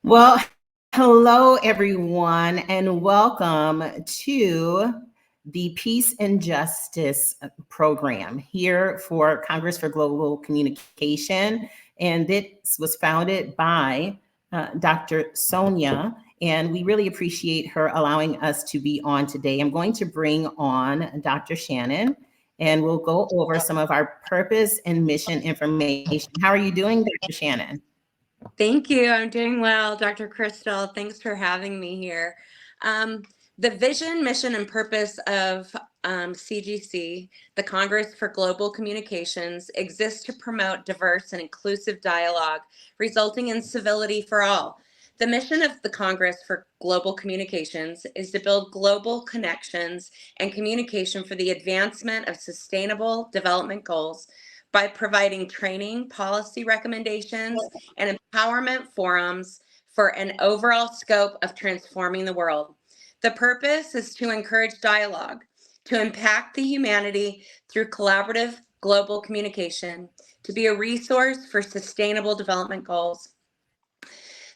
Well, hello everyone, and welcome to the Peace and Justice program here for Congress for Global Communication. And this was founded by Dr. Sonia, and we really appreciate her allowing us to be on today. I'm going to bring on Dr. Shannon, and we'll go over some of our purpose and mission information. How are you doing, Dr. Shannon? Thank you. I'm doing well, Dr. Crystal. Thanks for having me here. Um, the vision, mission, and purpose of CGC, the Congress for Global Communications, exists to promote diverse and inclusive dialogue, resulting in civility for all. The mission of the Congress for Global Communications is to build global connections and communication for the advancement of sustainable development goals by providing training, policy recommendations, and empowerment forums for an overall scope of transforming the world. The purpose is to encourage dialogue, to impact the humanity through collaborative global communication, to be a resource for sustainable development goals.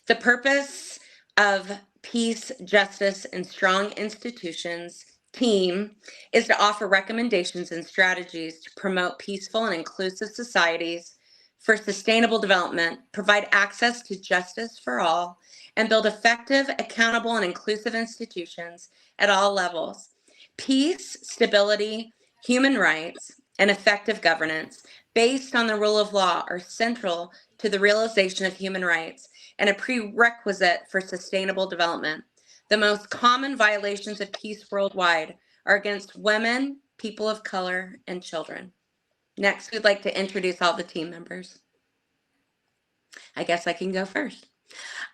The purpose of Peace, Justice, and Strong Institutions team is to offer recommendations and strategies to promote peaceful and inclusive societies for sustainable development, provide access to justice for all, and build effective, accountable, and inclusive institutions at all levels. Peace, stability, human rights, and effective governance based on the rule of law are central to the realization of human rights and a prerequisite for sustainable development. The most common violations of peace worldwide are against women, people of color, and children. Next, we'd like to introduce all the team members. I guess I can go first.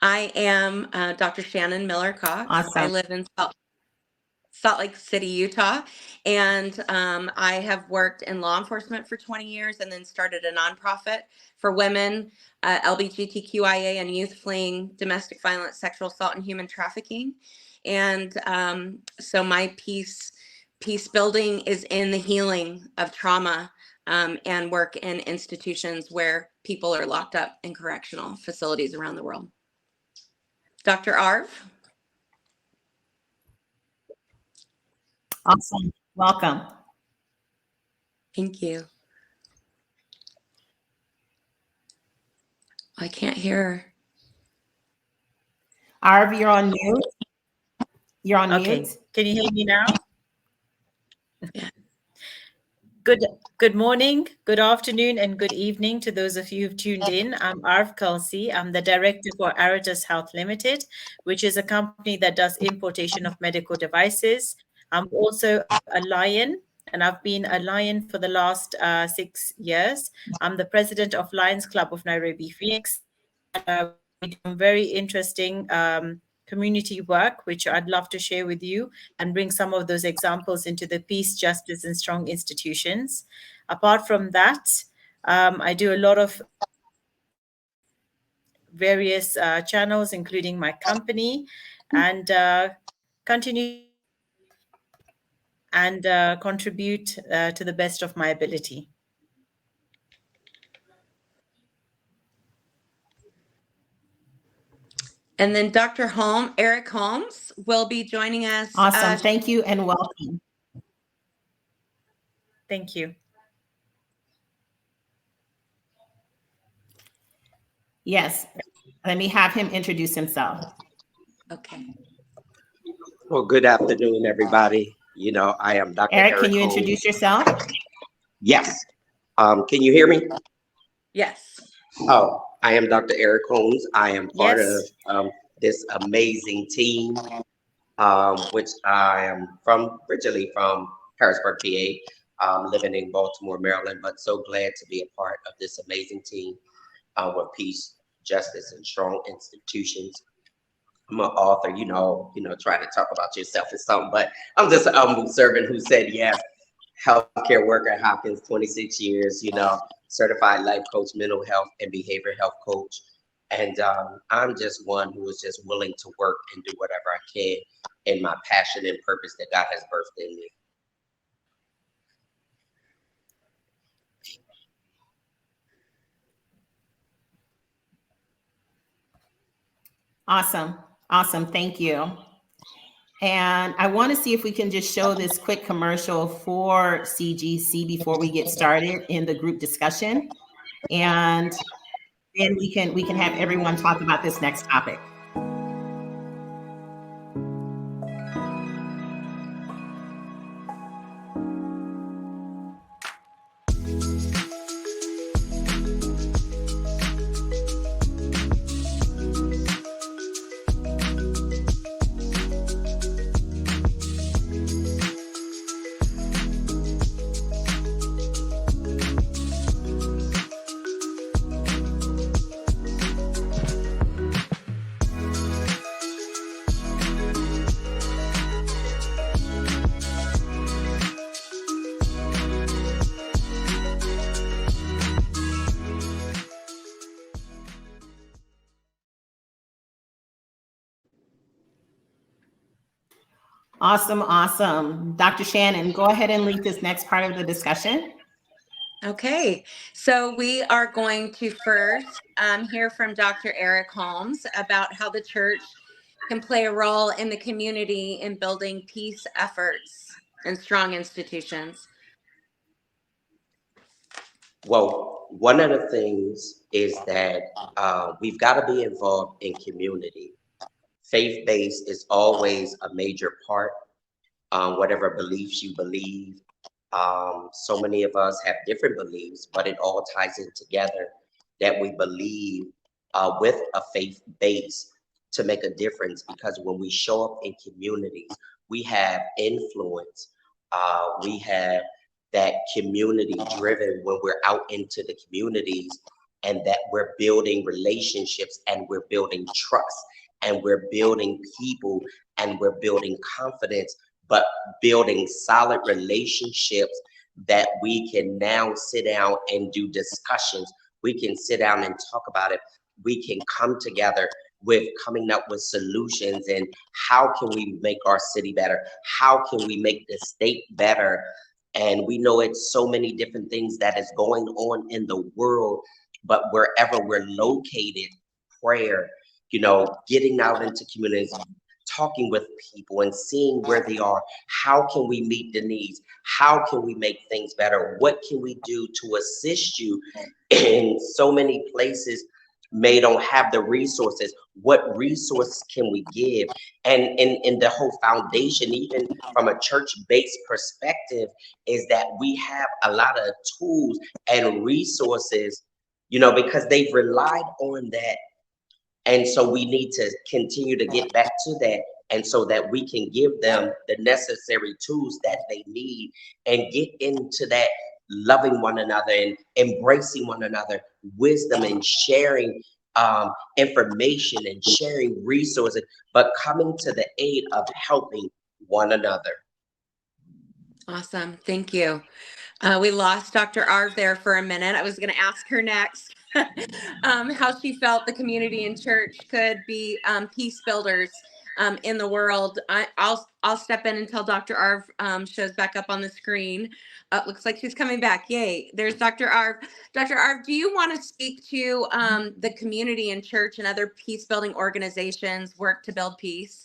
I am Dr. Shannon Miller Cox. Awesome. I live in Salt Lake City, Utah, and I have worked in law enforcement for 20 years and then started a nonprofit for women, LGBTQIA, and youth fleeing domestic violence, sexual assault, and human trafficking. And so my peace building is in the healing of trauma and work in institutions where people are locked up in correctional facilities around the world. Dr. Arv? Awesome. Welcome. Thank you. I can't hear her. Arv, you're on mute. You're on Okay. mute. Can you hear me now? Yeah. Good morning, good afternoon, and good evening to those of you who've tuned in. I'm Arv Kelsey. I'm the director for Aratus Health Limited, which is a company that does importation of medical devices. I'm also a Lion, and I've been a Lion for the last 6 years. I'm the president of Lions Club of Nairobi, Phoenix. We do very interesting community work, which I'd love to share with you and bring some of those examples into the peace, justice, and strong institutions. Apart from that, I do a lot of various channels, including my company, and continue and contribute to the best of my ability. And then Dr. Eric Holmes, will be joining us. Awesome. Thank you and welcome. Thank you. Yes. Let me have him introduce himself. Okay. Well, good afternoon, everybody. I am Dr. Eric, can you Holmes. introduce yourself? Yes. Can you hear me? Yes. Oh, I am Dr. Eric Holmes. I am part Yes. of this amazing team, which I am originally from Harrisburg, PA, living in Baltimore, Maryland, but so glad to be a part of this amazing team with Peace, Justice, and Strong Institutions. I'm an author, trying to talk about yourself or something, but I'm just a humble servant who said yes. Healthcare worker at Hopkins, 26 years, certified life coach, mental health and behavioral health coach. And I'm just one who is just willing to work and do whatever I can in my passion and purpose that God has birthed in me. Awesome. Awesome. Thank you. And I want to see if we can just show this quick commercial for CGC before we get started in the group discussion. And then we can have everyone talk about this next topic. Awesome, awesome. Dr. Shannon, go ahead and lead this next part of the discussion. Okay, so we are going to first hear from Dr. Eric Holmes about how the church can play a role in the community in building peace efforts and strong institutions. Well, one of the things is that we've got to be involved in community. Faith-based is always a major part, whatever beliefs you believe. So many of us have different beliefs, but it all ties in together that we believe with a faith base to make a difference, because when we show up in communities, we have influence. We have that community driven when we're out into the communities, and that we're building relationships and we're building trust and we're building people and we're building confidence, but building solid relationships that we can now sit down and do discussions. We can sit down and talk about it. We can come together with coming up with solutions and how can we make our city better? How can we make the state better? And we know it's so many different things that is going on in the world, but wherever we're located, prayer, getting out into communities, talking with people and seeing where they are. How can we meet the needs? How can we make things better? What can we do to assist you? In so many places may don't have the resources. What resources can we give? And in the whole foundation, even from a church-based perspective, is that we have a lot of tools and resources, because they've relied on that. And so we need to continue to get back to that, and so that we can give them the necessary tools that they need and get into that loving one another and embracing one another, wisdom and sharing information and sharing resources, but coming to the aid of helping one another. Awesome, thank you. We lost Dr. Arv there for a minute. I was going to ask her next how she felt the community and church could be peace builders in the world. I'll step in until Dr. Arv shows back up on the screen. Looks like she's coming back. Yay! There's Dr. Arv. Dr. Arv, do you want to speak to the community and church and other peace building organizations work to build peace?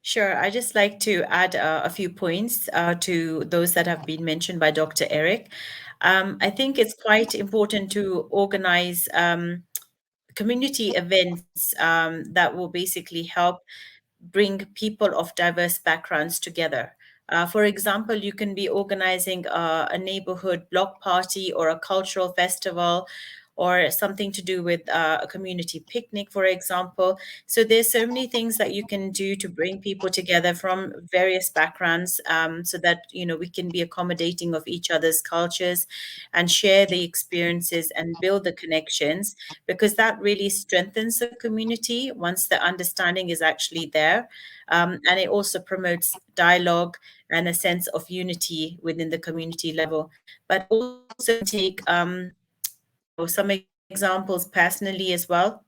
Sure. I just like to add a few points to those that have been mentioned by Dr. Eric. I think it's quite important to organize community events that will basically help bring people of diverse backgrounds together. For example, you can be organizing a neighborhood block party or a cultural festival, or something to do with a community picnic, for example. So there's so many things that you can do to bring people together from various backgrounds, so that we can be accommodating of each other's cultures and share the experiences and build the connections, because that really strengthens the community once the understanding is actually there. And it also promotes dialogue and a sense of unity within the community level. But also take some examples personally as well.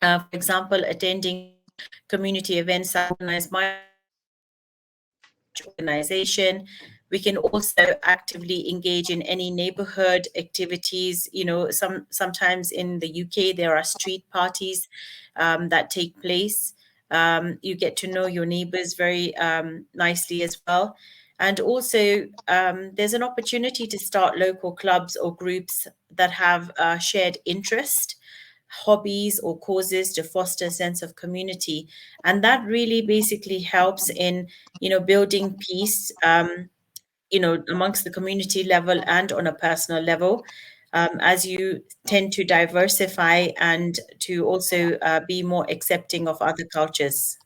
For example, attending community events organized by my organization, We can also actively engage in any neighborhood activities. Sometimes in the UK, there are street parties that take place. You get to know your neighbors very nicely as well. And also, there's an opportunity to start local clubs or groups that have shared interest, hobbies, or causes to foster a sense of community. And that really basically helps in, building peace, amongst the community level and on a personal level, as you tend to diversify and to also be more accepting of other cultures.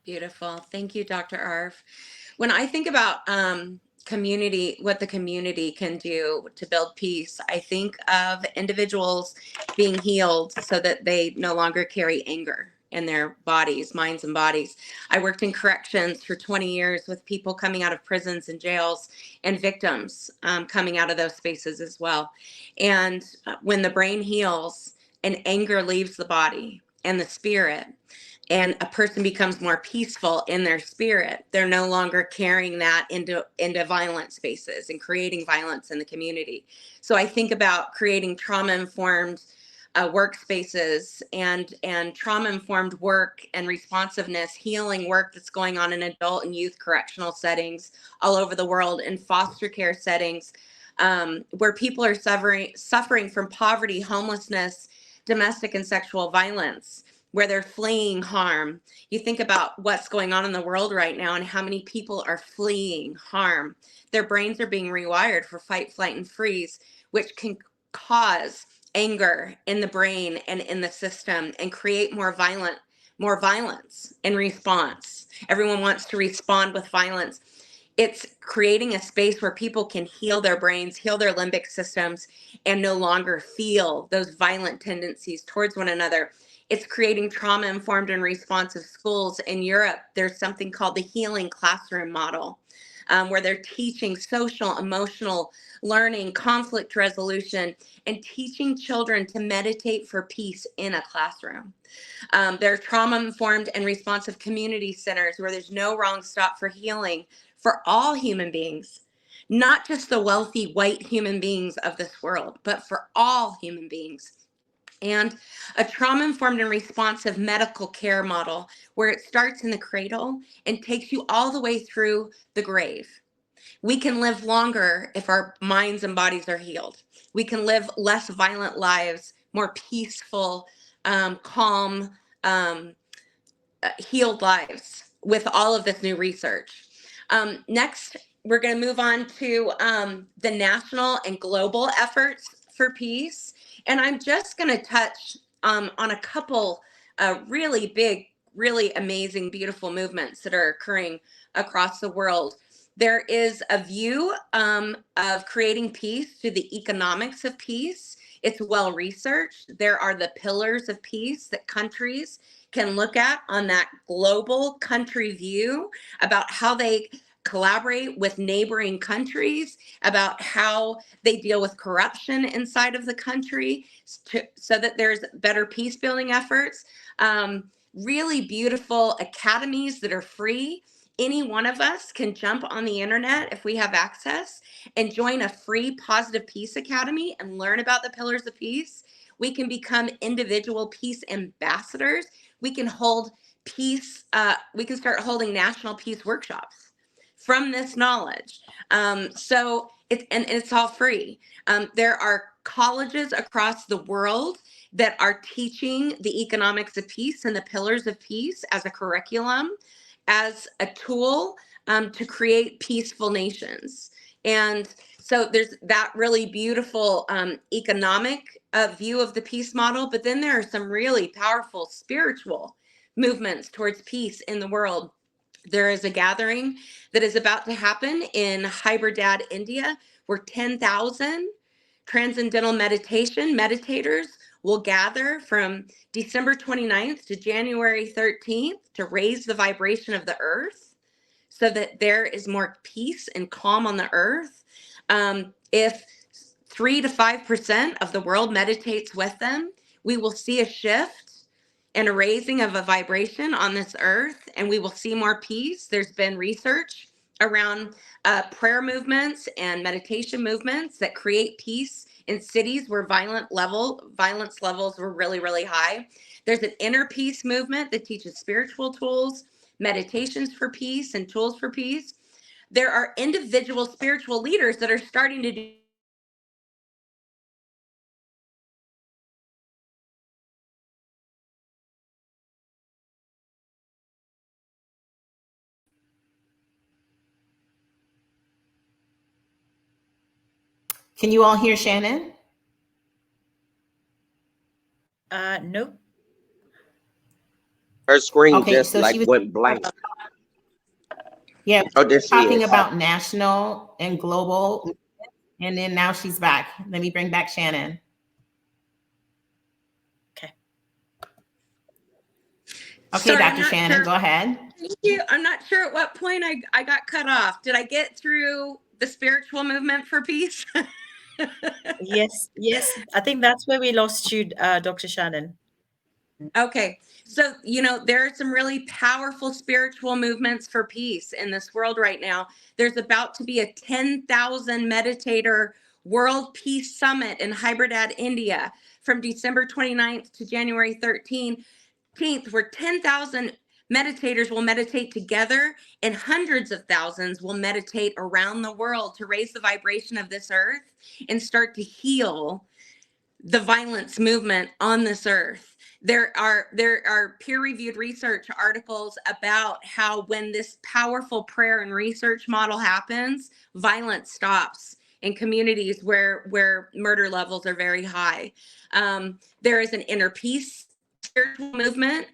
Beautiful. Thank you, Dr. Arf. When I think about community, what the community can do to build peace, I think of individuals being healed so that they no longer carry anger in their bodies, minds and bodies. I worked in corrections for 20 years with people coming out of prisons and jails and victims coming out of those spaces as well. And when the brain heals and anger leaves the body and the spirit, and a person becomes more peaceful in their spirit, they're no longer carrying that into violent spaces and creating violence in the community. So I think about creating trauma-informed workspaces and trauma-informed work and responsiveness, healing work that's going on in adult and youth correctional settings all over the world, in foster care settings, where people are suffering from poverty, homelessness, domestic and sexual violence, where they're fleeing harm. You think about what's going on in the world right now and how many people are fleeing harm. Their brains are being rewired for fight, flight, and freeze, which can cause anger in the brain and in the system and create more violence in response. Everyone wants to respond with violence. It's creating a space where people can heal their brains, heal their limbic systems, and no longer feel those violent tendencies towards one another. It's creating trauma-informed and responsive schools. In Europe, there's something called the healing classroom model, where they're teaching social, emotional learning, conflict resolution, and teaching children to meditate for peace in a classroom. There are trauma-informed and responsive community centers where there's no wrong stop for healing for all human beings, not just the wealthy white human beings of this world, but for all human beings. And a trauma-informed and responsive medical care model where it starts in the cradle and takes you all the way through the grave. We can live longer if our minds and bodies are healed. We can live less violent lives, more peaceful, calm, healed lives with all of this new research. Next, we're going to move on to the national and global efforts for peace. And I'm just going to touch on a couple really big, really amazing, beautiful movements that are occurring across the world. There is a view of creating peace through the economics of peace. It's well researched. There are the pillars of peace that countries can look at on that global country view about how they collaborate with neighboring countries, about how they deal with corruption inside of the country so that there's better peace building efforts. Really beautiful academies that are free. Any one of us can jump on the internet if we have access and join a free Positive Peace Academy and learn about the pillars of peace. We can become individual peace ambassadors. We can hold peace, we can start holding national peace workshops from this knowledge. So it's all free. There are colleges across the world that are teaching the economics of peace and the pillars of peace as a curriculum, as a tool to create peaceful nations. And so there's that really beautiful economic view of the peace model, but then there are some really powerful spiritual movements towards peace in the world. There is a gathering that is about to happen in Hyderabad, India, where 10,000 transcendental meditators will gather from December 29th to January 13th to raise the vibration of the earth so that there is more peace and calm on the earth. If 3 to 5% of the world meditates with them, we will see a shift and a raising of a vibration on this earth, and we will see more peace. There's been research around prayer movements and meditation movements that create peace in cities where violence levels were really, really high. There's an inner peace movement that teaches spiritual tools, meditations for peace, and tools for peace. There are individual spiritual leaders that are starting to do Can you all hear Shannon? No. Her screen Okay, just so like she was went blank. yeah Oh, there she talking is. about national and global, and then now she's back. Let me bring back Shannon. Okay. Okay, Sorry, I'm Dr. not Shannon, sure. go ahead. Thank you. I'm not sure at what point I got cut off. Did I get through the spiritual movement for peace? Yes. I think that's where we lost you, Dr. Shannon. Okay. So, there are some really powerful spiritual movements for peace in this world right now. There's about to be a 10,000 meditator World Peace Summit in Hyderabad, India from December 29th to January 13th, where 10,000 meditators will meditate together and hundreds of thousands will meditate around the world to raise the vibration of this earth and start to heal the violence movement on this earth. There are peer-reviewed research articles about how when this powerful prayer and research model happens, violence stops in communities where murder levels are very high. There is an inner peace spiritual movement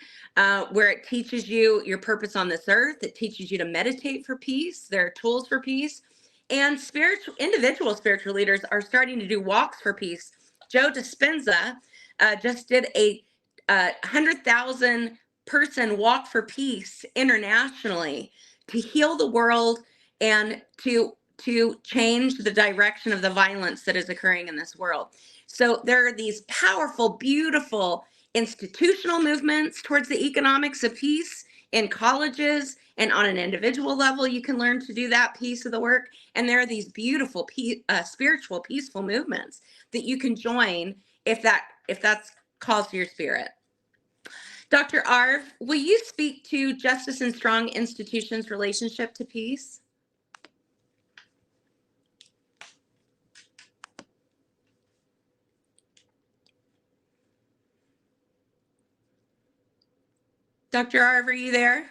where it teaches you your purpose on this earth. It teaches you to meditate for peace. There are tools for peace. And individual spiritual leaders are starting to do walks for peace. Joe Dispenza just did a 100,000 person walk for peace internationally to heal the world and to change the direction of the violence that is occurring in this world. So there are these powerful, beautiful institutional movements towards the economics of peace in colleges, and on an individual level, you can learn to do that piece of the work. And there are these beautiful spiritual, peaceful movements that you can join if that's calls to your spirit. Dr. Arv, will you speak to Justice and Strong Institutions' relationship to peace? Dr. Arv, are you there?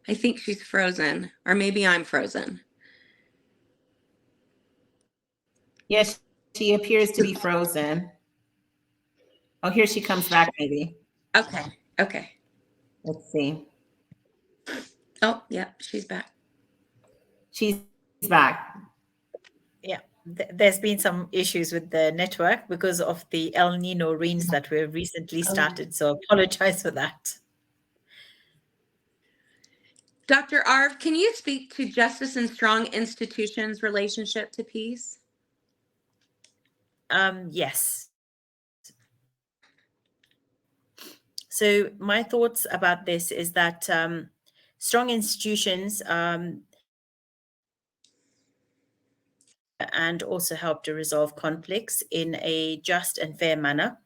I think she's frozen, or maybe I'm frozen. Yes, she appears to be frozen. Oh, here she comes back, maybe. Okay. Let's see. Oh, yeah, she's back. She's back. Yeah, there's been some issues with the network because of the El Nino rains that we've recently started. So apologize for that. Dr. Arv, can you speak to Justice and Strong Institutions' relationship to peace? Yes. So my thoughts about this is that strong institutions and also help to resolve conflicts in a just and fair manner.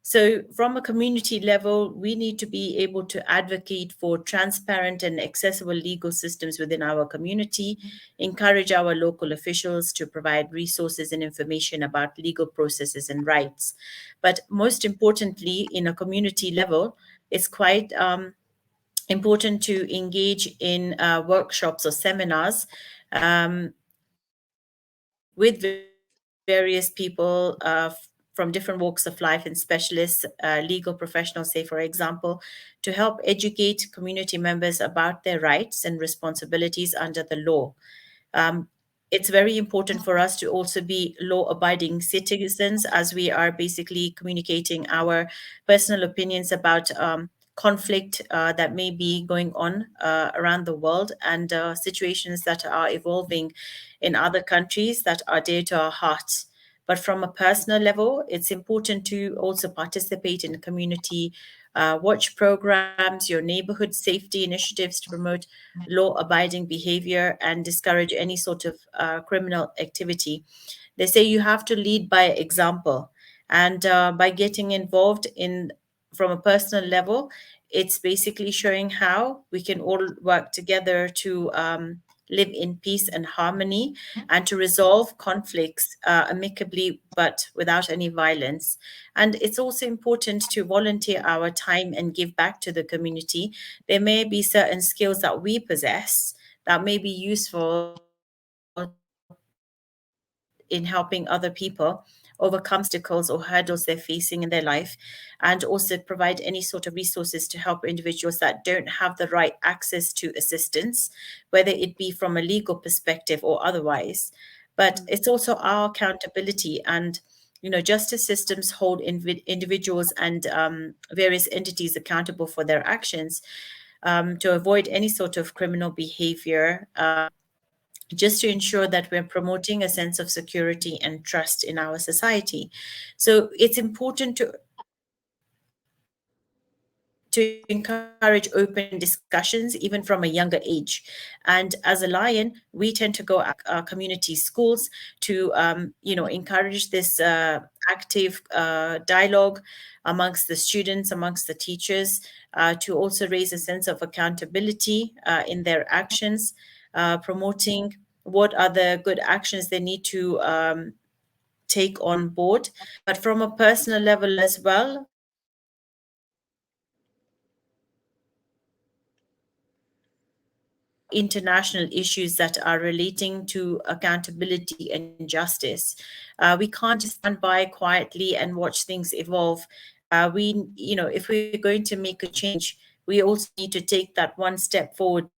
So from a community level, we need to be able to advocate for transparent and accessible legal systems within our community, encourage our local officials to provide resources and information about legal processes and rights. But most importantly, in a community level, it's quite important to engage in workshops or seminars with various people from different walks of life and specialists, legal professionals, say, for example, to help educate community members about their rights and responsibilities under the law. It's very important for us to also be law-abiding citizens as we are basically communicating our personal opinions about conflict that may be going on around the world and situations that are evolving in other countries that are dear to our hearts. But from a personal level, it's important to also participate in community watch programs, your neighborhood safety initiatives to promote law-abiding behavior and discourage any sort of criminal activity. They say you have to lead by example, and by getting involved in from a personal level, it's basically showing how we can all work together to live in peace and harmony and to resolve conflicts amicably but without any violence. And it's also important to volunteer our time and give back to the community. There may be certain skills that we possess that may be useful in helping other people overcome obstacles or hurdles they're facing in their life, and also provide any sort of resources to help individuals that don't have the right access to assistance, whether it be from a legal perspective or otherwise. But it's also our accountability, and justice systems hold individuals and various entities accountable for their actions, to avoid any sort of criminal behavior, just to ensure that we're promoting a sense of security and trust in our society. So it's important to encourage open discussions even from a younger age. And as a Lion, we tend to go our community schools to encourage this active dialogue amongst the students, amongst the teachers, to also raise a sense of accountability in their actions, promoting what are the good actions they need to take on board. But from a personal level as well, international issues that are relating to accountability and justice. We can't just stand by quietly and watch things evolve. If we're going to make a change, we also need to take that one step forward.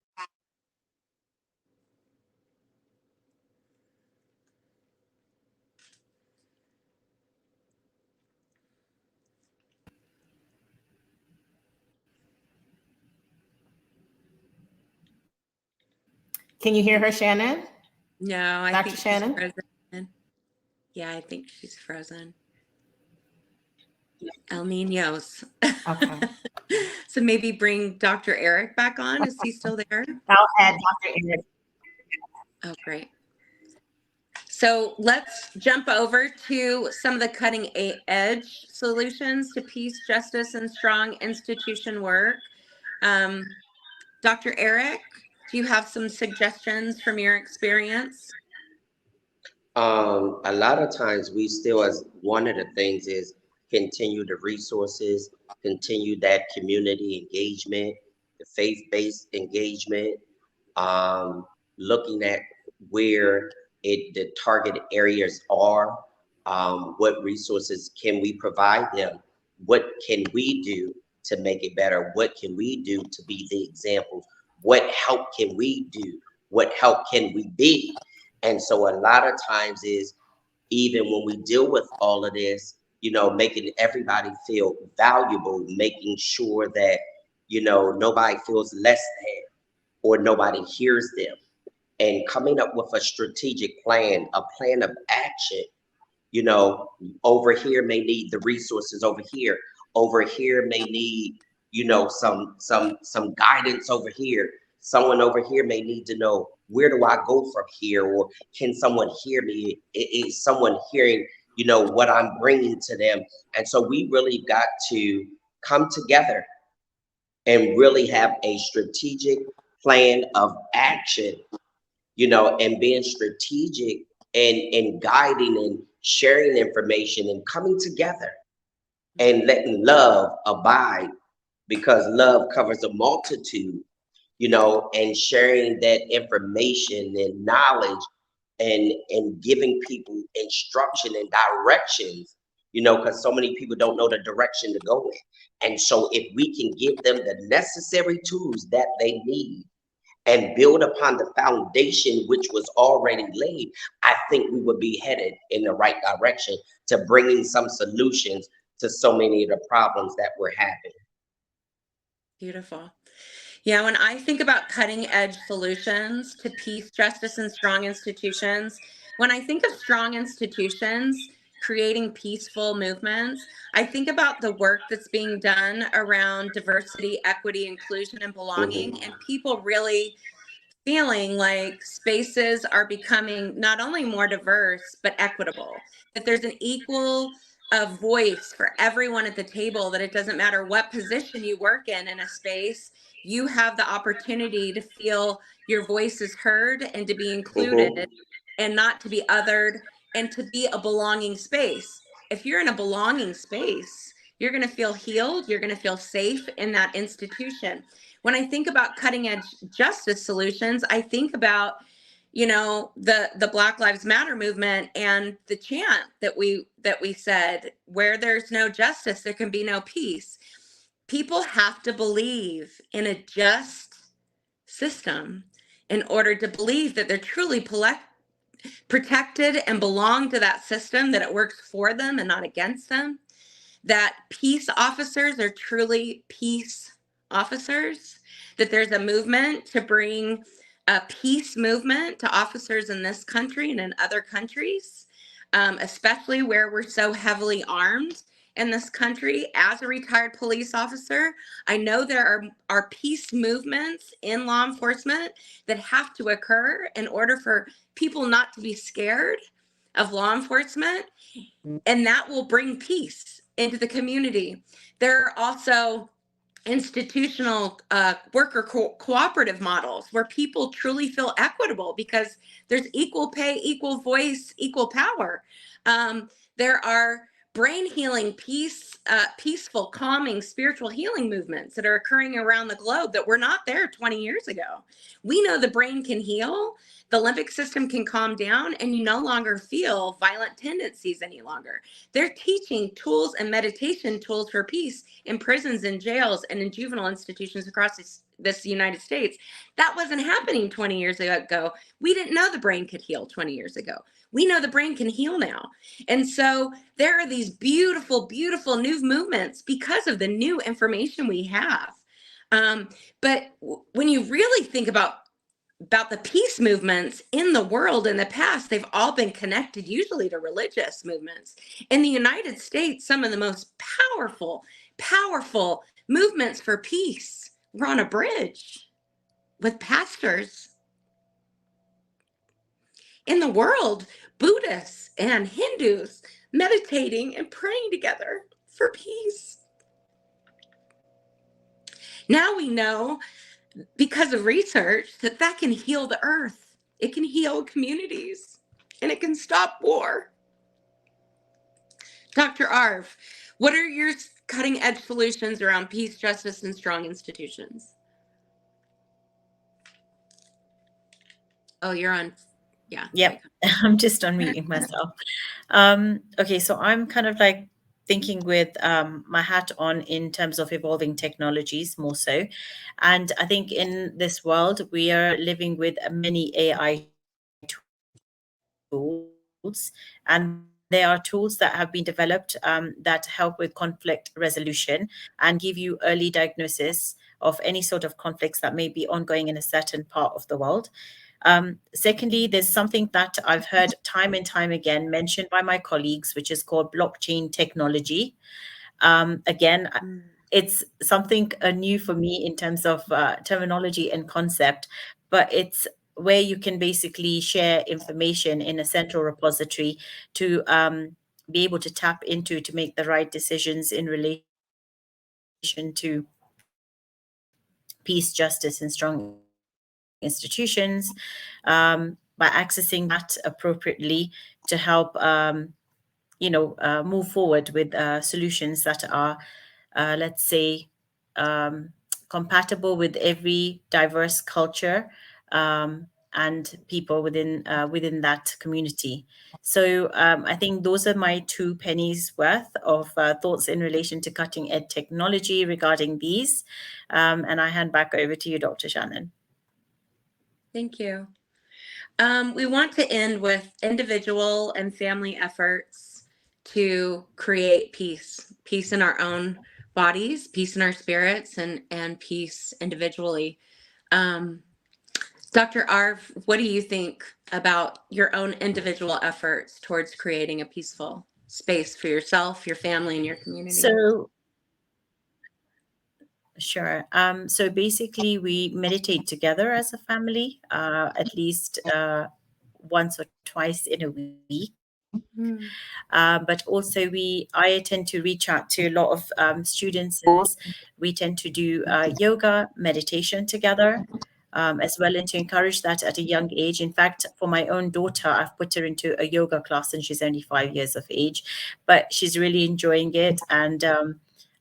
Can you hear her, Shannon? No, I Dr. think Shannon? she's frozen. Yeah, I think she's frozen. El Niños. Okay. So maybe bring Dr. Eric back on. Is he still there? I'll add Dr. Eric. Oh, great. So let's jump over to some of the cutting edge solutions to peace, justice, and strong institution work. Dr. Eric, do you have some suggestions from your experience? A lot of times we still, as one of the things is continue the resources, continue that community engagement, the faith-based engagement, looking at where the target areas are, what resources can we provide them, what can we do to make it better, what can we do to be the example, what help can we do, what help can we be. And so a lot of times is, even when we deal with all of this, making everybody feel valuable, making sure that, nobody feels less than or nobody hears them, and coming up with a strategic plan, a plan of action. Over here may need the resources over here may need, some guidance over here. Someone over here may need to know, where do I go from here? Or can someone hear me? Is someone hearing, what I'm bringing to them? And so we really got to come together and really have a strategic plan of action, and being strategic and guiding and sharing information and coming together and letting love abide, because love covers a multitude, and sharing that information and knowledge and giving people instruction and directions, because so many people don't know the direction to go in. And so if we can give them the necessary tools that they need and build upon the foundation which was already laid, I think we would be headed in the right direction to bringing some solutions to so many of the problems that we're having. Beautiful. Yeah, when I think about cutting edge solutions to peace, justice, and strong institutions, when I think of strong institutions, creating peaceful movements, I think about the work that's being done around diversity, equity, inclusion, and belonging, and people really feeling like spaces are becoming not only more diverse, but equitable, that there's an equal voice for everyone at the table, that it doesn't matter what position you work in a space, you have the opportunity to feel your voice is heard and to be included and not to be othered and to be a belonging space. If you're in a belonging space, you're going to feel healed, you're going to feel safe in that institution. When I think about cutting edge justice solutions, I think about, you know, the Black Lives Matter movement and the chant that we said, where there's no justice, there can be no peace. People have to believe in a just system in order to believe that they're truly protected and belong to that system, that it works for them and not against them, that peace officers are truly peace officers, that there's a movement to bring a peace movement to officers in this country and in other countries, especially where we're so heavily armed in this country. As a retired police officer, I know there are peace movements in law enforcement that have to occur in order for people not to be scared of law enforcement, and that will bring peace into the community. There are also institutional worker cooperative models where people truly feel equitable because there's equal pay, equal voice, equal power. There are brain healing, peaceful, calming, spiritual healing movements that are occurring around the globe that were not there 20 years ago. We know the brain can heal, the limbic system can calm down, and you no longer feel violent tendencies any longer. They're teaching tools and meditation tools for peace in prisons and jails and in juvenile institutions across this United States. That wasn't happening 20 years ago. We didn't know the brain could heal 20 years ago. We know the brain can heal now. And so there are these beautiful, beautiful new movements because of the new information we have. But when you really think about the peace movements in the world in the past, they've all been connected usually to religious movements. In the United States, some of the most powerful movements for peace were on a bridge with pastors. In the world, Buddhists and Hindus meditating and praying together for peace. Now we know, because of research, that can heal the earth. It can heal communities, and it can stop war. Dr. Arv, what are your cutting edge solutions around peace, justice, and strong institutions? Oh, you're on. Yeah. Yep. I'm just unmuting myself. Okay, so I'm kind of like thinking with my hat on in terms of evolving technologies more so. And I think in this world, we are living with many AI tools, and there are tools that have been developed that help with conflict resolution and give you early diagnosis of any sort of conflicts that may be ongoing in a certain part of the world. Secondly, there's something that I've heard time and time again mentioned by my colleagues, which is called blockchain technology. Again, it's something new for me in terms of terminology and concept, but it's where you can basically share information in a central repository to be able to tap into to make the right decisions in relation to peace, justice, and strong institutions, by accessing that appropriately to help move forward with solutions that are let's say compatible with every diverse culture and people within that community. So I think those are my 2 pennies worth of thoughts in relation to cutting edge technology regarding these, and I hand back over to you, Dr. Shannon. Thank you. We want to end with individual and family efforts to create peace in our own bodies, peace in our spirits, and peace individually. Dr. Arv, what do you think about your own individual efforts towards creating a peaceful space for yourself, your family, and your community? So, sure. So basically, we meditate together as a family, at least once or twice in a week. Mm. But also, I tend to reach out to a lot of students. We tend to do yoga, meditation together. As well, and to encourage that at a young age. In fact, for my own daughter, I've put her into a yoga class and she's only 5 years of age, but she's really enjoying it. And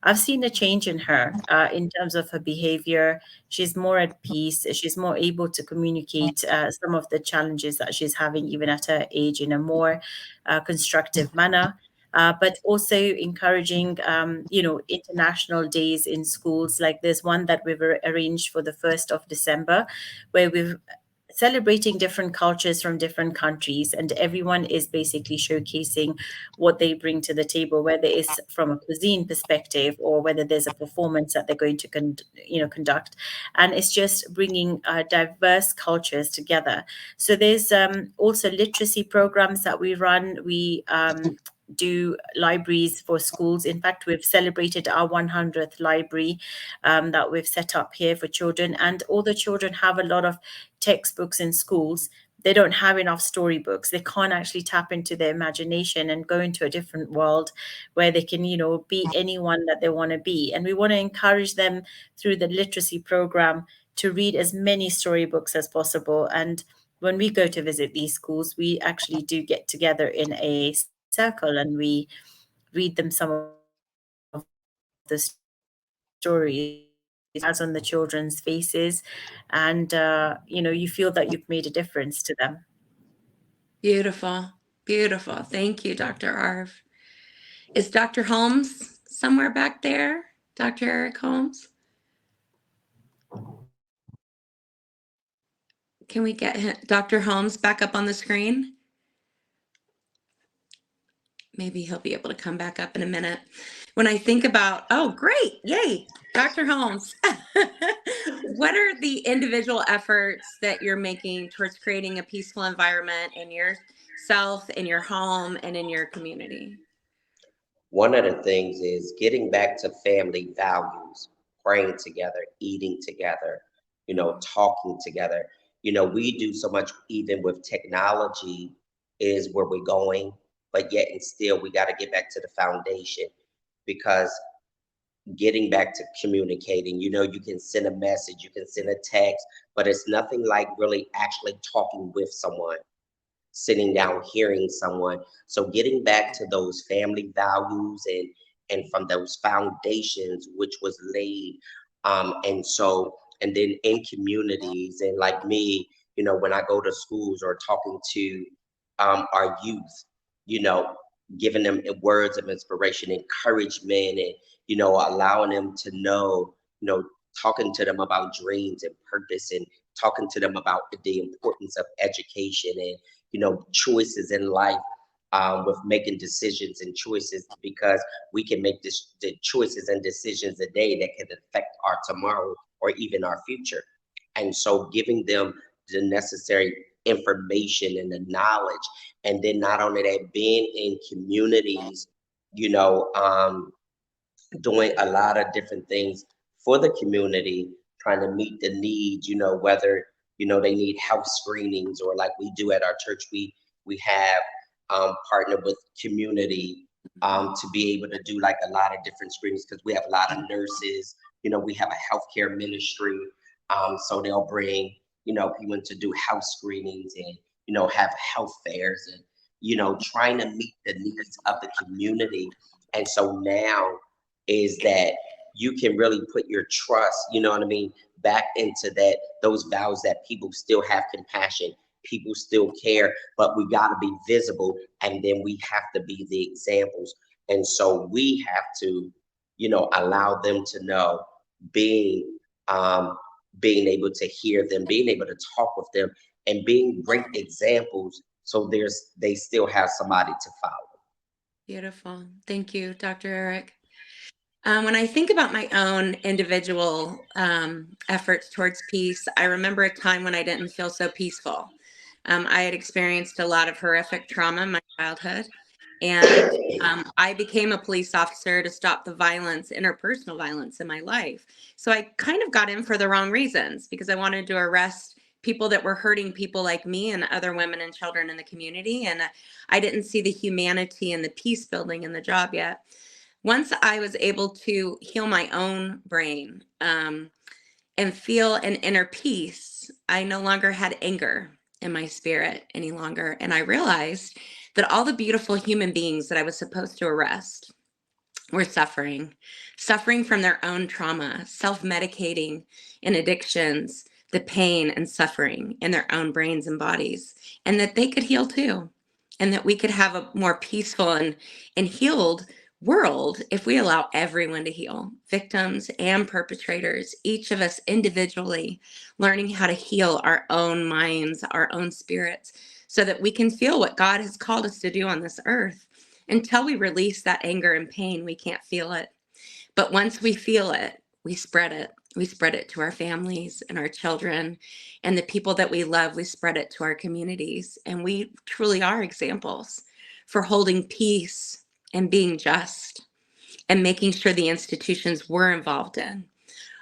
I've seen a change in her in terms of her behavior. She's more at peace. She's more able to communicate some of the challenges that she's having, even at her age, in a more constructive manner. But also encouraging, international days in schools. Like there's one that we've arranged for the 1st of December, where we're celebrating different cultures from different countries, and everyone is basically showcasing what they bring to the table, whether it's from a cuisine perspective or whether there's a performance that they're going to conduct. And it's just bringing diverse cultures together. So there's also literacy programs that we run. We do libraries for schools. In fact, we've celebrated our 100th library that we've set up here for children. And all the children have a lot of textbooks in schools. They don't have enough storybooks. They can't actually tap into their imagination and go into a different world where they can, be anyone that they want to be. And we want to encourage them through the literacy program to read as many storybooks as possible. And when we go to visit these schools, we actually do get together in a circle and we read them some of the stories as on the children's faces, and you feel that you've made a difference to them. Beautiful. Beautiful. Thank you, Dr. Arv. Is Dr. Holmes somewhere back there? Dr. Eric Holmes? Can we get Dr. Holmes back up on the screen? Maybe he'll be able to come back up in a minute. When I think about, oh, great, yay, Dr. Holmes. What are the individual efforts that you're making towards creating a peaceful environment in yourself, in your home, and in your community? One of the things is getting back to family values, praying together, eating together, talking together. We do so much, even with technology is where we're going, but yet and still we got to get back to the foundation, because getting back to communicating, you can send a message, you can send a text, but it's nothing like really actually talking with someone, sitting down, hearing someone. So getting back to those family values and from those foundations which was laid. And then in communities, and like me, when I go to schools or talking to our youth, giving them words of inspiration, encouragement, and, allowing them to know, talking to them about dreams and purpose, and talking to them about the importance of education and, choices in life, with making decisions and choices, because we can make the choices and decisions today that can affect our tomorrow or even our future. And so giving them the necessary information and the knowledge, and then not only that, being in communities, doing a lot of different things for the community, trying to meet the needs, whether, they need health screenings, or like we do at our church, we have partnered with community to be able to do like a lot of different screenings, because we have a lot of nurses, we have a healthcare ministry. So they'll bring, people to do health screenings and, have health fairs and, trying to meet the needs of the community. And so now is that you can really put your trust, back into those values, that people still have compassion, people still care, but we got to be visible, and then we have to be the examples. And so we have to, allow them to know, being able to hear them, being able to talk with them, and being great examples, so they still have somebody to follow. Beautiful. Thank you, Dr. Eric. When I think about my own individual efforts towards peace, I remember a time when I didn't feel so peaceful. I had experienced a lot of horrific trauma in my childhood, And I became a police officer to stop the violence, interpersonal violence in my life. So I kind of got in for the wrong reasons because I wanted to arrest people that were hurting people like me and other women and children in the community. And I didn't see the humanity and the peace building in the job yet. Once I was able to heal my own brain and feel an inner peace, I no longer had anger in my spirit any longer. And I realized that all the beautiful human beings that I was supposed to arrest were suffering from their own trauma, self-medicating in addictions, the pain and suffering in their own brains and bodies, and that they could heal too, and that we could have a more peaceful and healed world if we allow everyone to heal, victims and perpetrators, each of us individually learning how to heal our own minds, our own spirits, so that we can feel what God has called us to do on this earth. Until we release that anger and pain, we can't feel it. But once we feel it, we spread it. We spread it to our families and our children and the people that we love. We spread it to our communities. And we truly are examples for holding peace and being just and making sure the institutions we're involved in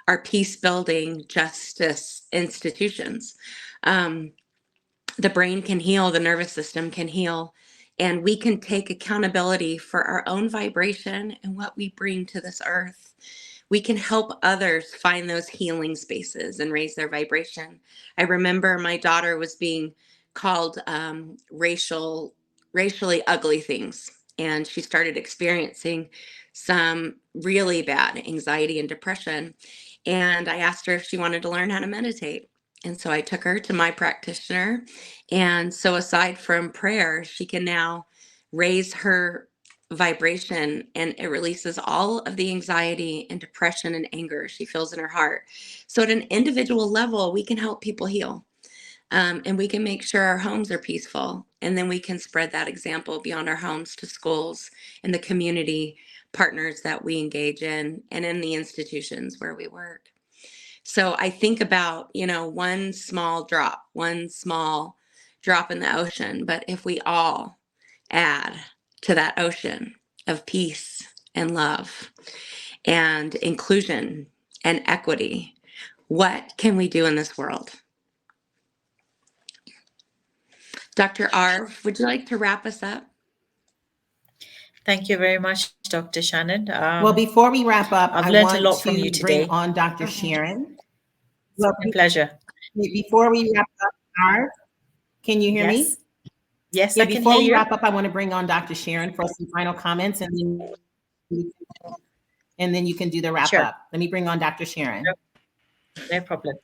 are peace building justice institutions. The brain can heal, the nervous system can heal, and we can take accountability for our own vibration and what we bring to this earth. We can help others find those healing spaces and raise their vibration. I remember my daughter was being called racially ugly things, and she started experiencing some really bad anxiety and depression. And I asked her if she wanted to learn how to meditate. And so I took her to my practitioner. And so aside from prayer, she can now raise her vibration, and it releases all of the anxiety and depression and anger she feels in her heart. So at an individual level, we can help people heal. And we can make sure our homes are peaceful. And then we can spread that example beyond our homes to schools and the community partners that we engage in and in the institutions where we work. So I think about, one small drop in the ocean. But if we all add to that ocean of peace and love and inclusion and equity, what can we do in this world? Dr. Arv, would you like to wrap us up? Thank you very much, Dr. Shannon. Well, before we wrap up, I've I learned a want lot from you to today. bring on Dr. Sharon. Well, My pleasure. before we wrap up, Arv, can you hear me? Yes, Yeah, I can before hear we you. wrap up, I want to bring on Dr. Sharon for some final comments, and then you can do the wrap Sure. up. Let me bring on Dr. Sharon. No problem.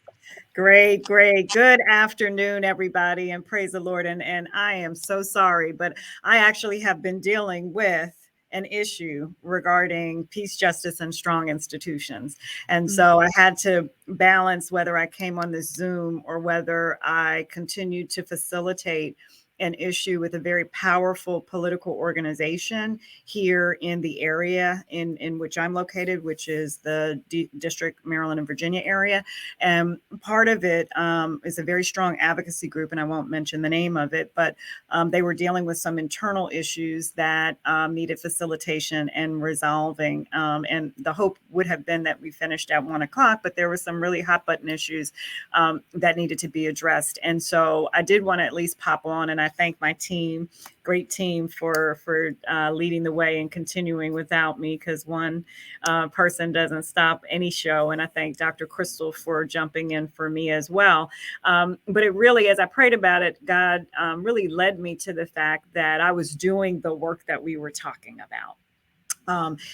Great. Good afternoon, everybody, and praise the Lord. And I am so sorry, but I actually have been dealing with an issue regarding peace, justice, and strong institutions. And so I had to balance whether I came on this Zoom or whether I continued to facilitate an issue with a very powerful political organization here in the area in which I'm located, which is the District, Maryland, and Virginia area. And part of it is a very strong advocacy group, and I won't mention the name of it, but they were dealing with some internal issues that needed facilitation and resolving. And the hope would have been that we finished at 1 o'clock, but there were some really hot button issues that needed to be addressed. And so I did want to at least pop on, and I thank my team, great team, for leading the way and continuing without me, because one person doesn't stop any show. And I thank Dr. Crystal for jumping in for me as well. But it really, as I prayed about it, God really led me to the fact that I was doing the work that we were talking about.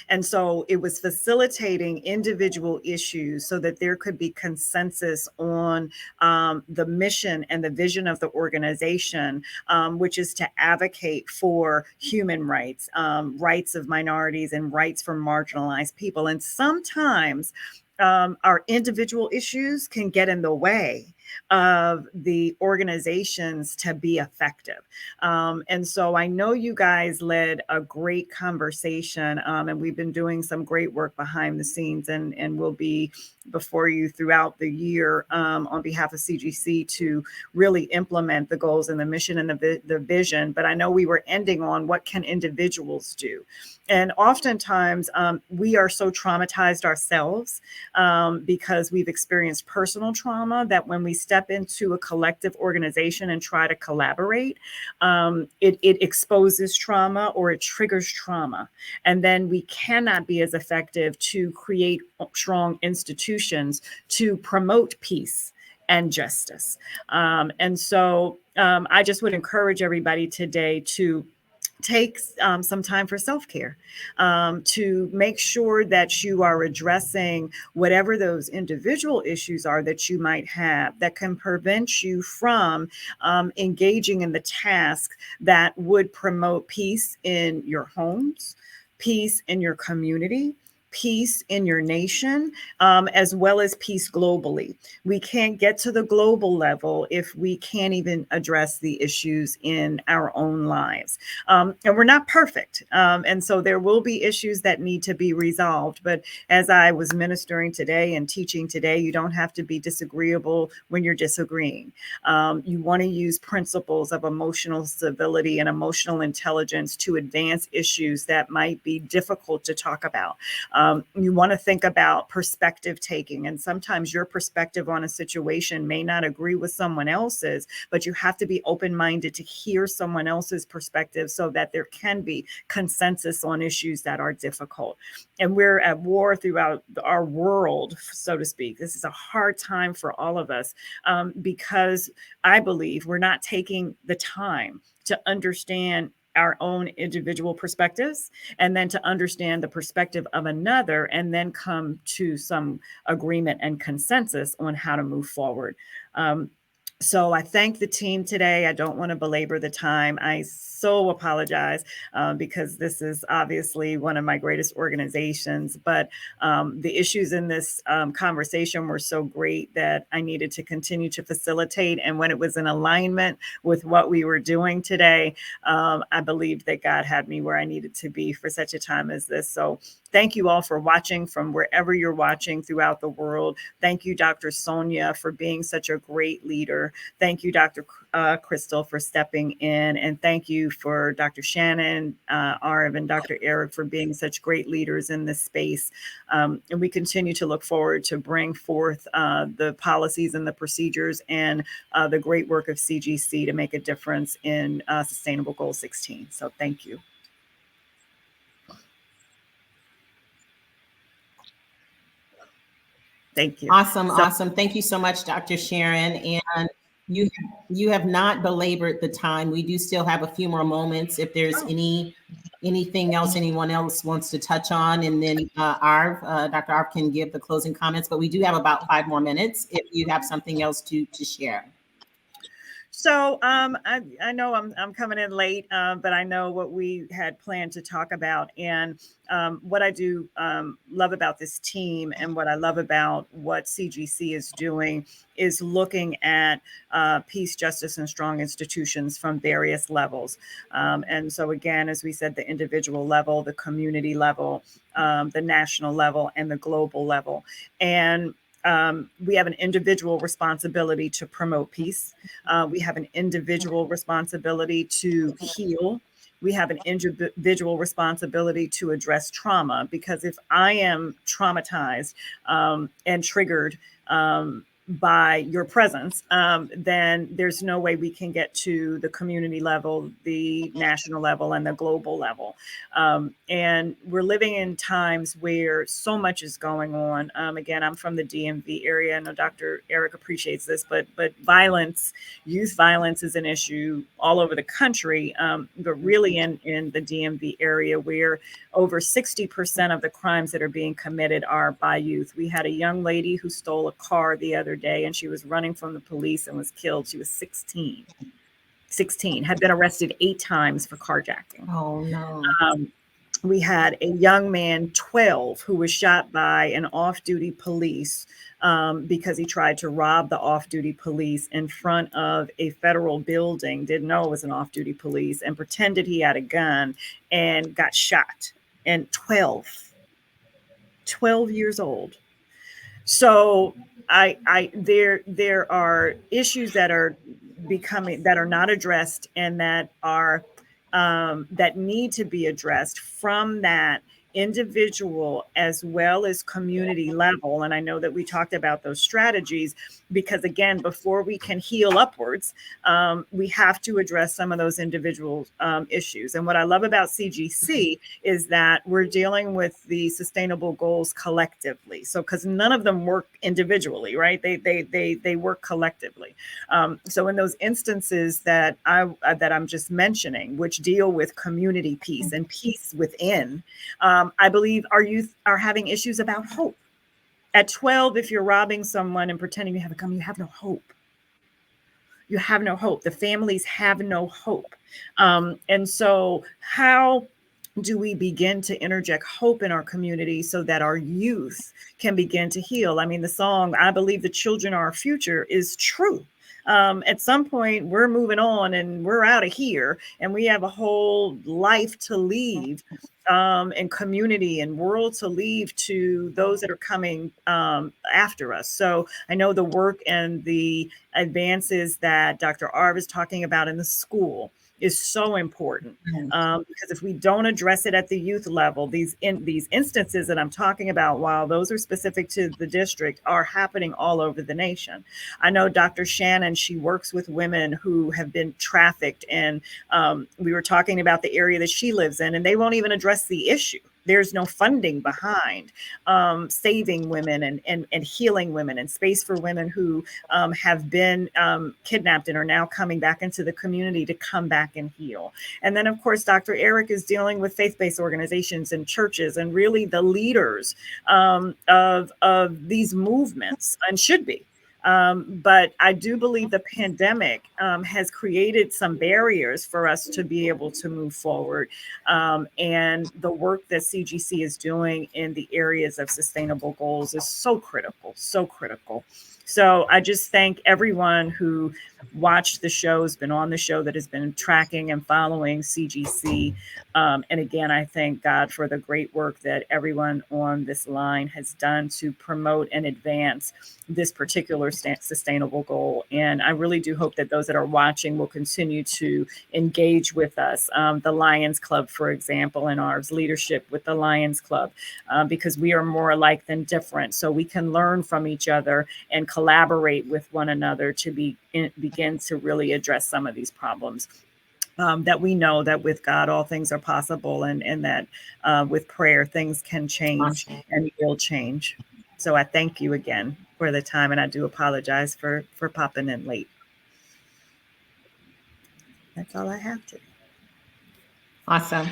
And so it was facilitating individual issues so that there could be consensus on the mission and the vision of the organization, which is to advocate for human rights, rights of minorities, and rights for marginalized people. And sometimes our individual issues can get in the way. of the organizations to be effective. And so I know you guys led a great conversation, and we've been doing some great work behind the scenes, and we'll be before you throughout the year on behalf of CGC to really implement the goals and the mission and the vision. But I know we were ending on what can individuals do. And oftentimes we are so traumatized ourselves because we've experienced personal trauma that when we step into a collective organization and try to collaborate, it exposes trauma or it triggers trauma. And then we cannot be as effective to create strong institutions to promote peace and justice. And so I just would encourage everybody today to take some time for self-care, to make sure that you are addressing whatever those individual issues are that you might have that can prevent you from engaging in the task that would promote peace in your homes, peace in your community, peace in your nation, as well as peace globally. We can't get to the global level if we can't even address the issues in our own lives. And we're not perfect. And so there will be issues that need to be resolved. But as I was ministering today and teaching today, you don't have to be disagreeable when you're disagreeing. You want to use principles of emotional civility and emotional intelligence to advance issues that might be difficult to talk about. You want to think about perspective taking, and sometimes your perspective on a situation may not agree with someone else's, but you have to be open-minded to hear someone else's perspective so that there can be consensus on issues that are difficult. And we're at war throughout our world, so to speak. This is a hard time for all of us because I believe we're not taking the time to understand our own individual perspectives, and then to understand the perspective of another, and then come to some agreement and consensus on how to move forward. So I thank the team today. I don't want to belabor the time. I so apologize because this is obviously one of my greatest organizations, but the issues in this conversation were so great that I needed to continue to facilitate. And when it was in alignment with what we were doing today, I believed that God had me where I needed to be for such a time as this. So thank you all for watching from wherever you're watching throughout the world. Thank you, Dr. Sonia, for being such a great leader. Thank you, Dr. Crystal, for stepping in. And thank you for Dr. Shannon, Arv, and Dr. Eric for being such great leaders in this space. And we continue to look forward to bring forth the policies and the procedures and the great work of CGC to make a difference in Sustainable Goal 16. So thank you. Thank you. Awesome. Thank you so much, Dr. Sharon. And you have not belabored the time. We do still have a few more moments. If there's anything else anyone else wants to touch on, and then Dr. Arv can give the closing comments, but we do have about 5 more minutes if you have something else to share. So I know I'm coming in late, but I know what we had planned to talk about. And what I do love about this team and what I love about what CGC is doing is looking at peace, justice, and strong institutions from various levels. And so again, as we said, the individual level, the community level, the national level, and the global level. And we have an individual responsibility to promote peace. We have an individual responsibility to heal. We have an individual responsibility to address trauma, because if I am traumatized and triggered by your presence, then there's no way we can get to the community level, the national level, and the global level. And we're living in times where so much is going on. Again, I'm from the DMV area. I know Dr. Eric appreciates this, but violence, youth violence is an issue all over the country, but really in the DMV area, where over 60% of the crimes that are being committed are by youth. We had a young lady who stole a car the other day, and she was running from the police and was killed. She was 16, had been arrested 8 times for carjacking. Oh, no. we had a young man, 12, who was shot by an off-duty police because he tried to rob the off-duty police in front of a federal building, didn't know it was an off-duty police, and pretended he had a gun and got shot. And 12 years old. So there are issues that are not addressed, and that need to be addressed from that individual as well as community level. And I know that we talked about those strategies, because again, before we can heal upwards, we have to address some of those individual issues. And what I love about CGC is that we're dealing with the sustainable goals collectively. So, because none of them work individually, right? They work collectively. So in those instances that I'm just mentioning, which deal with community peace and peace within, I believe our youth are having issues about hope. At 12, if you're robbing someone and pretending you have a gun, you have no hope. You have no hope. The families have no hope. And so how do we begin to interject hope in our community so that our youth can begin to heal? I mean, the song, I Believe the Children Are Our Future, is true. At some point, we're moving on and we're out of here, and we have a whole life to leave, and community and world to leave to those that are coming after us. So I know the work and the advances that Dr. Arv is talking about in the school is so important, because if we don't address it at the youth level, these instances that I'm talking about, while those are specific to the district, are happening all over the nation. I know Dr. Shannon, she works with women who have been trafficked, and we were talking about the area that she lives in, and they won't even address the issue. There's no funding behind saving women and healing women, and space for women who have been kidnapped and are now coming back into the community to come back and heal. And then, of course, Dr. Eric is dealing with faith-based organizations and churches, and really the leaders of these movements, and should be. But I do believe the pandemic has created some barriers for us to be able to move forward. And the work that CGC is doing in the areas of sustainable goals is so critical, so critical. So I just thank everyone who watched the show, has been on the show, that has been tracking and following CGC. And again, I thank God for the great work that everyone on this line has done to promote and advance this particular sustainable goal. And I really do hope that those that are watching will continue to engage with us. The Lions Club, for example, and our leadership with the Lions Club, because we are more alike than different. So we can learn from each other and collaborate with one another to begin to really address some of these problems. That we know that with God, all things are possible, and that with prayer, things can change and will change. So I thank you again for the time, and I do apologize for popping in late. That's all I have today. Awesome.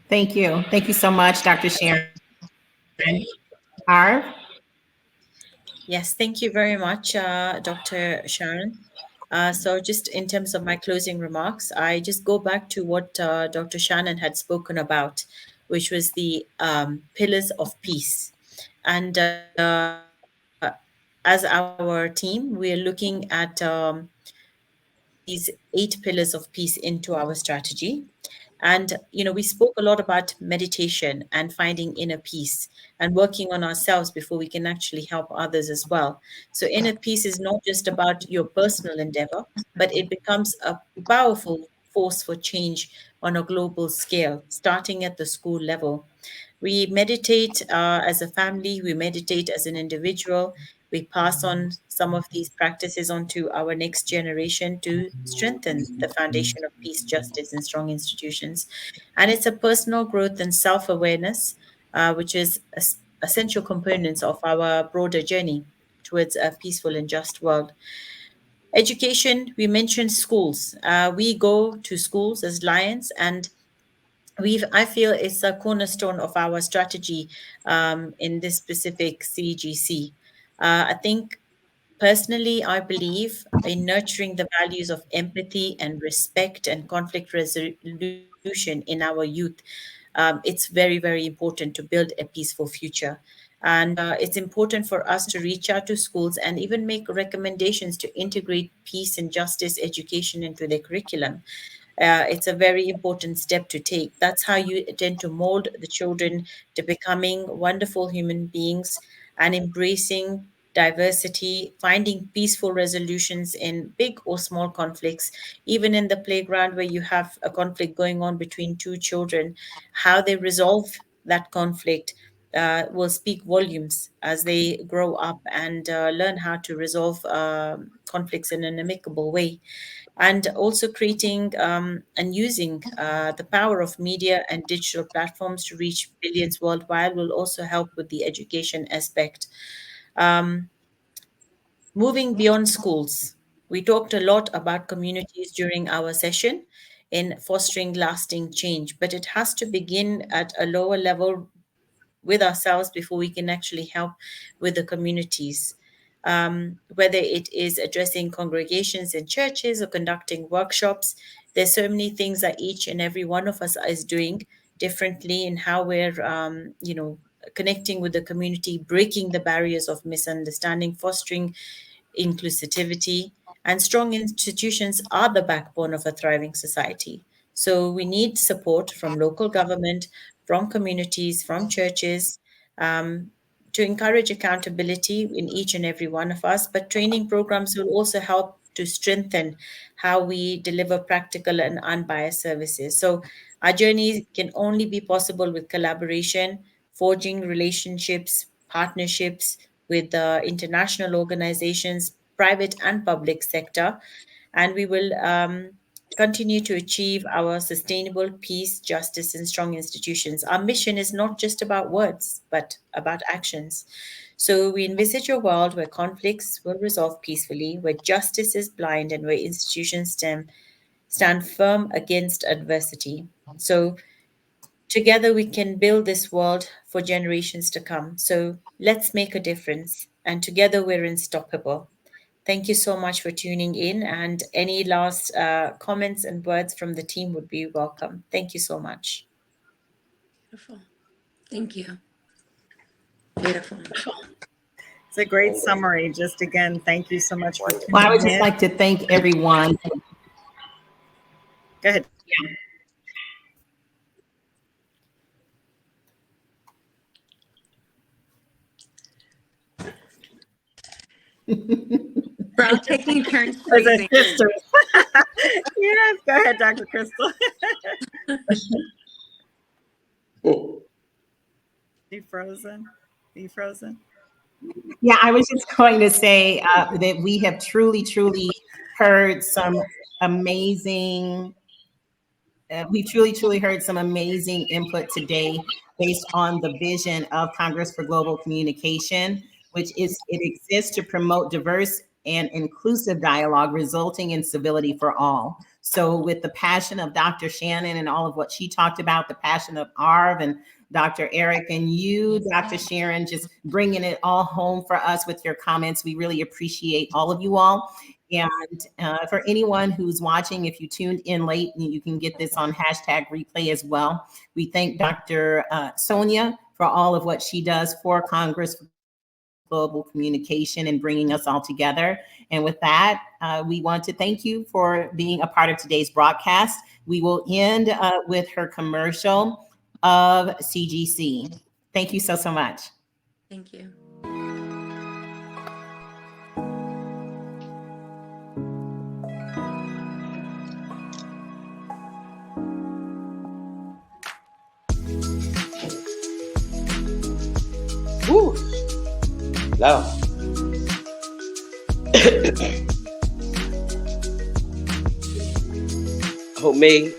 Thank you. Thank you so much, Dr. Sharon. Arv? Yes, thank you very much, Dr. Sharon. So just in terms of my closing remarks, I just go back to what Dr. Shannon had spoken about, which was the pillars of peace. And as our team, we're looking at these 8 pillars of peace into our strategy. And, we spoke a lot about meditation and finding inner peace and working on ourselves before we can actually help others as well. So inner peace is not just about your personal endeavor, but it becomes a powerful force for change on a global scale, starting at the school level. We meditate as a family, we meditate as an individual. We pass on some of these practices onto our next generation to strengthen the foundation of peace, justice, and strong institutions. And it's a personal growth and self-awareness, which is essential components of our broader journey towards a peaceful and just world. Education, we mentioned schools. We go to schools as Lions, and I feel it's a cornerstone of our strategy in this specific CGC. I think personally, I believe in nurturing the values of empathy and respect and conflict resolution in our youth. it's very, very important to build a peaceful future. And it's important for us to reach out to schools and even make recommendations to integrate peace and justice education into their curriculum. It's a very important step to take. That's how you tend to mold the children to becoming wonderful human beings and embracing diversity, finding peaceful resolutions in big or small conflicts, even in the playground where you have a conflict going on between two children, how they resolve that conflict will speak volumes as they grow up and learn how to resolve conflicts in an amicable way. And also creating and using the power of media and digital platforms to reach billions worldwide will also help with the education aspect. Um, Moving beyond schools, we talked a lot about communities during our session in fostering lasting change, but it has to begin at a lower level with ourselves before we can actually help with the communities. Whether it is addressing congregations in churches or conducting workshops, there's so many things that each and every one of us is doing differently in how we're, connecting with the community, breaking the barriers of misunderstanding, fostering inclusivity, and strong institutions are the backbone of a thriving society. So we need support from local government, from communities, from churches, to encourage accountability in each and every one of us. But training programs will also help to strengthen how we deliver practical and unbiased services. So our journey can only be possible with collaboration, forging relationships, partnerships with international organizations, private and public sector, and we will continue to achieve our sustainable peace, justice, and strong institutions. Our mission is not just about words, but about actions. So we envisage a world where conflicts will resolve peacefully, where justice is blind, and where institutions stand firm against adversity. So together we can build this world for generations to come. So let's make a difference, and together we're unstoppable. Thank you so much for tuning in, and any last comments and words from the team would be welcome. Thank you so much. Beautiful. Thank you. Beautiful. It's a great summary. Just again, thank you so much for tuning Well, I would just in. like to thank everyone. Go ahead. We're all taking turns As a freezing. sister. Yes, go ahead, Dr. Crystal. You frozen? Are you frozen? Yeah, I was just going to say that we have truly, truly heard some amazing, we've truly heard some amazing input today based on the vision of Congress for Global Communication, which is it exists to promote diverse and inclusive dialogue resulting in civility for all. So with the passion of Dr. Shannon and all of what she talked about, the passion of Arv and Dr. Eric and you, Dr. Sharon, just bringing it all home for us with your comments. We really appreciate all of you all. And for anyone who's watching, if you tuned in late, you can get this on hashtag replay as well. We thank Dr. Sonia for all of what she does for Congress for Global Communication and bringing us all together. And with that, we want to thank you for being a part of today's broadcast. We will end with her commercial of CGC. Thank you so much. Thank you. Woo! Love. Homemade